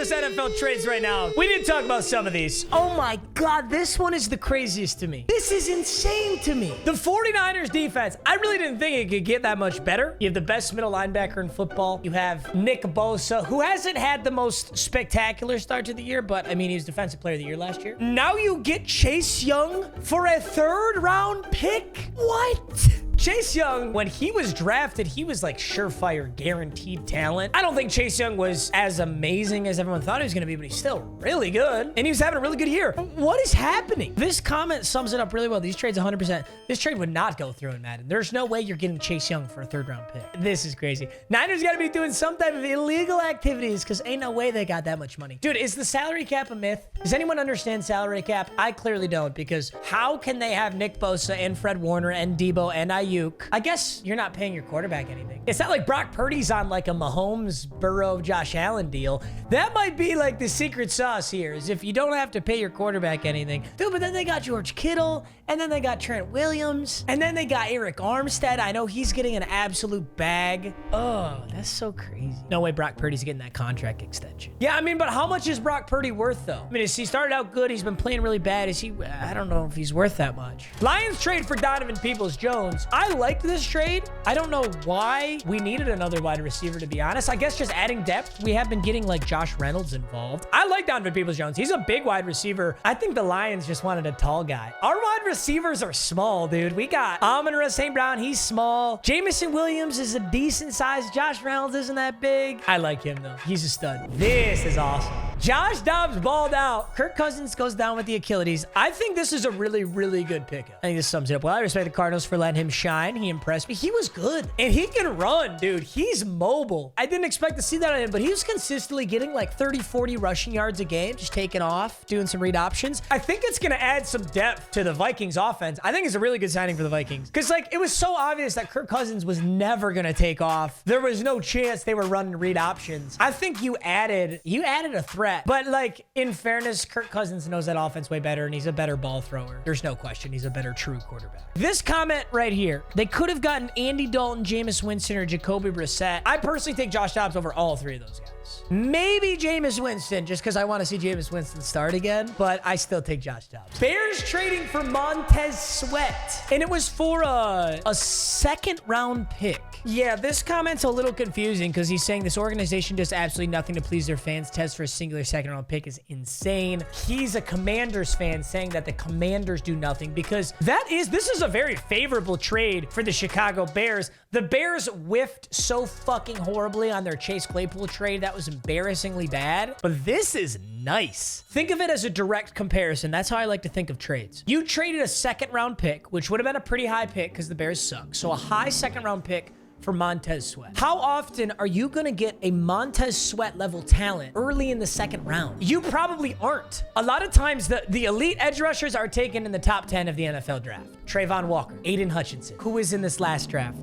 craziest NFL trades right now. We did talk about some of these. Oh my God, this one is the craziest to me. This is insane to me. The 49ers defense, I really didn't think it could get that much better. You have the best middle linebacker in football. You have Nick Bosa, who hasn't had the most spectacular start to the year, but I mean, he was Defensive Player of the Year last year. Now you get Chase Young for a 3rd round pick? What? Chase Young, when he was drafted, he was like surefire, guaranteed talent. I don't think Chase Young was as amazing as everyone thought he was going to be, but he's still really good. And he was having a really good year. What is happening? This comment sums it up really well. These trades 100%. This trade would not go through in Madden. There's no way you're getting Chase Young for a 3rd round pick. This is crazy. Niners got to be doing some type of illegal activities because ain't no way they got that much money. Dude, is the salary cap a myth? Does anyone understand salary cap? I clearly don't, because how can they have Nick Bosa and Fred Warner and Debo and Ayuk? I guess you're not paying your quarterback anything. It's not like Brock Purdy's on like a Mahomes, Burrow, Josh Allen deal. That might be like the secret sauce here, is if you don't have to pay your quarterback anything. Dude, but then they got George Kittle, and then they got Trent Williams, and then they got Eric Armstead. I know he's getting an absolute bag. Oh, that's so crazy. No way Brock Purdy's getting that contract extension. Yeah, I mean, but how much is Brock Purdy worth, though? I mean, he started out good. He's been playing really bad. Is he? I don't know if he's worth that much. Lions trade for Donovan Peoples-Jones. I liked this trade. I don't know why we needed another wide receiver, to be honest. I guess just adding depth. We have been getting like Josh Reynolds involved. I like Donovan Peoples-Jones. He's a big wide receiver. I think the Lions just wanted a tall guy. Our wide receivers are small, dude. We got Amon-Ra St. Brown. He's small. Jamison Williams is a decent size. Josh Reynolds isn't that big. I like him, though. He's a stud. This is awesome. Josh Dobbs balled out. Kirk Cousins goes down with the Achilles. I think this is a really, really good pickup. I think this sums it up well. I respect the Cardinals for letting him shine. He impressed me. He was good. And he can run, dude. He's mobile. I didn't expect to see that on him, but he was consistently getting like 30, 40 rushing yards a game, just taking off, doing some read options. I think it's going to add some depth to the Vikings offense. I think it's a really good signing for the Vikings. Because like, it was so obvious that Kirk Cousins was never going to take off. There was no chance they were running read options. I think you added a threat. But like, in fairness, Kirk Cousins knows that offense way better, and he's a better ball thrower. There's no question. He's a better true quarterback. This comment right here, they could have gotten Andy Dalton, Jameis Winston, or Jacoby Brissett. I personally take Josh Dobbs over all 3 of those guys. Maybe Jameis Winston, just because I want to see Jameis Winston start again, but I still take Josh Dobbs. Bears trading for Montez Sweat, and it was for a 2nd round pick. Yeah, this comment's a little confusing because he's saying this organization does absolutely nothing to please their fans. Test for a singular 2nd round pick is insane. He's a Commanders fan saying that the Commanders do nothing, because this is a very favorable trade for the Chicago Bears. The Bears whiffed so fucking horribly on their Chase Claypool trade. That was embarrassingly bad, but this is nice. Think of it as a direct comparison. That's how I like to think of trades. You traded a 2nd round pick, which would have been a pretty high pick because the Bears suck. So a high 2nd round pick for Montez Sweat. How often are you going to get a Montez Sweat level talent early in the 2nd round? You probably aren't. A lot of times the elite edge rushers are taken in the top 10 of the NFL draft. Trayvon Walker, Aiden Hutchinson. Who is in this last draft?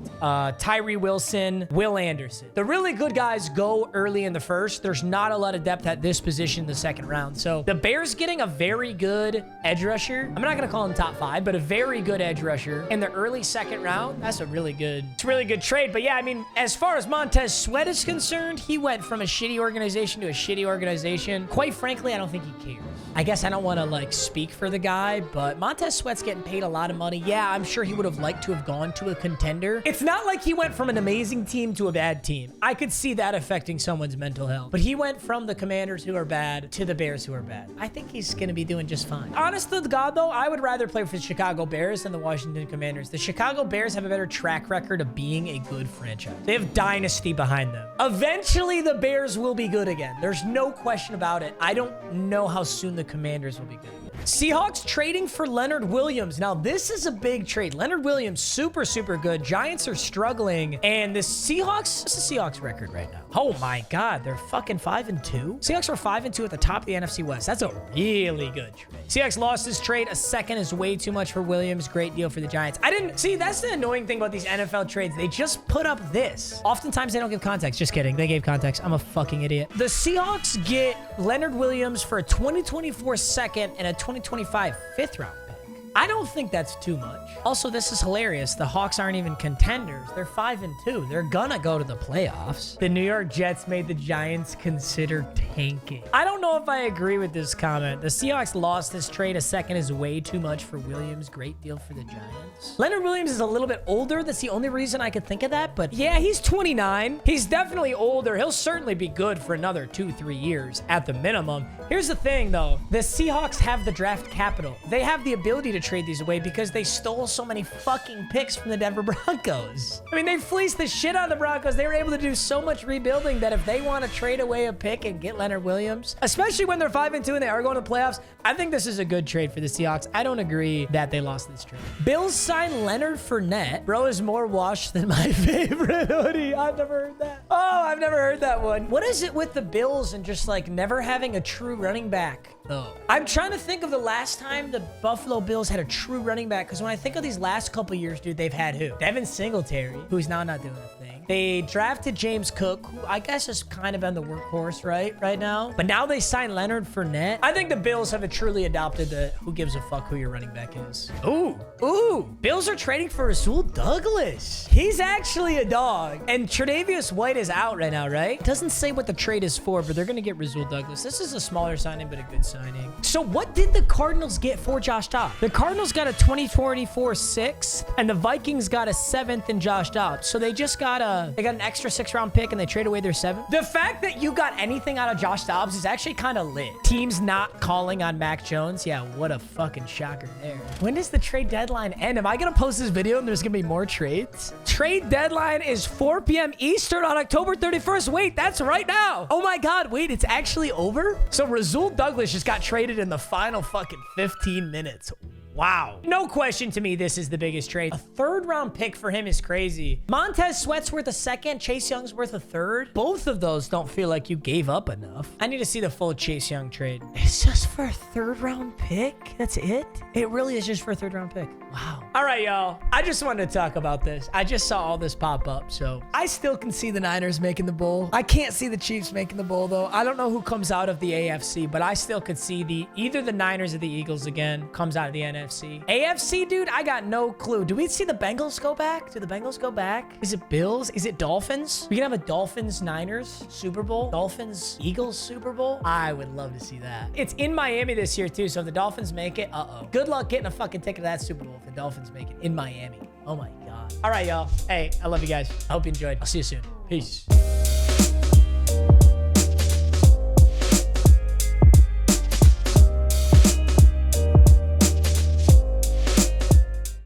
Tyree Wilson, Will Anderson. The really good guys go early in the 1st. There's not a lot of depth at this position in the 2nd round. So the Bears getting a very good edge rusher. I'm not going to call him top 5, but a very good edge rusher in the early 2nd round. It's a really good trade. But yeah, I mean, as far as Montez Sweat is concerned, he went from a shitty organization to a shitty organization. Quite frankly, I don't think he cares. I guess I don't want to like speak for the guy, but Montez Sweat's getting paid a lot of money. Yeah, I'm sure he would have liked to have gone to a contender. It's not like he went from an amazing team to a bad team. I could see that affecting someone's mental health. But he went from the Commanders, who are bad, to the Bears, who are bad. I think he's going to be doing just fine. Honest to God, though, I would rather play for the Chicago Bears than the Washington Commanders. The Chicago Bears have a better track record of being a good franchise. They have dynasty behind them. Eventually, the Bears will be good again. There's no question about it. I don't know how soon the Commanders will be good again. Seahawks trading for Leonard Williams. Now, this is a big trade. Leonard Williams, super, super good. Giants are struggling. And the Seahawks, what's the Seahawks record right now? Oh my God, they're fucking 5-2. Seahawks are 5-2 at the top of the NFC West. That's a really good trade. Seahawks lost this trade. A 2nd is way too much for Williams. Great deal for the Giants. See, that's the annoying thing about these NFL trades. They just put up this. Oftentimes they don't give context. Just kidding. They gave context. I'm a fucking idiot. The Seahawks get Leonard Williams for a 2024 2nd and a 2025 5th round pick. I don't think that's too much. Also, this is hilarious. The Hawks aren't even contenders. They're 5-2. They're gonna go to the playoffs. The New York Jets made the Giants consider tanking. I don't know if I agree with this comment. The Seahawks lost this trade. A second is way too much for Williams. Great deal for the Giants. Leonard Williams is a little bit older. That's the only reason I could think of that. But yeah, he's 29. He's definitely older. He'll certainly be good for another 2-3 years at the minimum. Here's the thing, though. The Seahawks have the draft capital. They have the ability to trade these away because they stole so many fucking picks from the Denver Broncos. I mean, they fleeced the shit out of the Broncos. They were able to do so much rebuilding that if they want to trade away a pick and get Leonard Williams, especially when they're 5-2 and they are going to playoffs, I think this is a good trade for the Seahawks. I don't agree that they lost this trade. Bills signed Leonard Fournette. Bro is more washed than my favorite hoodie. I've never heard that. Oh, I've never heard that one. What is it with the Bills and just like never having a true running back? Oh, I'm trying to think of the last time the Buffalo Bills had a true running back, because when I think of these last couple years, dude, they've had who? Devin Singletary, who's now not doing a thing. They drafted James Cook, who I guess is kind of on the workhorse right now. But now they signed Leonard Fournette. I think the Bills have truly adopted the who gives a fuck who your running back is. Ooh. Bills are trading for Rasul Douglas. He's actually a dog. And Tre'Davious White is out right now, right? It doesn't say what the trade is for, but they're going to get Rasul Douglas. This is a smaller signing, but a good signing. So what did the Cardinals get for Josh Dobbs? The Cardinals got a 2024 6th, and the Vikings got a 7th in Josh Dobbs. So they just got an extra 6th-round pick, and they trade away their 7th. The fact that you got anything out of Josh Dobbs is actually kind of lit. Teams not calling on Mac Jones. Yeah, what a fucking shocker there. When does the trade deadline end? Am I going to post this video and there's going to be more trades? Trade deadline is 4 p.m. Eastern on October 31st. Wait, that's right now. Oh my God, wait, it's actually over? So Rasul Douglas just got traded in the final fucking 15 minutes. Wow. No question to me, this is the biggest trade. A 3rd-round pick for him is crazy. Montez Sweat's worth a 2nd. Chase Young's worth a 3rd. Both of those don't feel like you gave up enough. I need to see the full Chase Young trade. It's just for a 3rd-round pick? That's it? It really is just for a 3rd-round pick. Wow. All right, y'all. I just wanted to talk about this. I just saw all this pop up, so I still can see the Niners making the bowl. I can't see the Chiefs making the bowl, though. I don't know who comes out of the AFC, but I still could see either the Niners or the Eagles again comes out of the NFC. AFC, dude, I got no clue. Do we see the Bengals go back? Do the Bengals go back? Is it Bills? Is it Dolphins? We can have a Dolphins-Niners Super Bowl. Dolphins-Eagles Super Bowl. I would love to see that. It's in Miami this year, too, so if the Dolphins make it, good luck getting a fucking ticket to that Super Bowl if the Dolphins make it in Miami. Oh, my God. All right, y'all. Hey, I love you guys. I hope you enjoyed. I'll see you soon. Peace.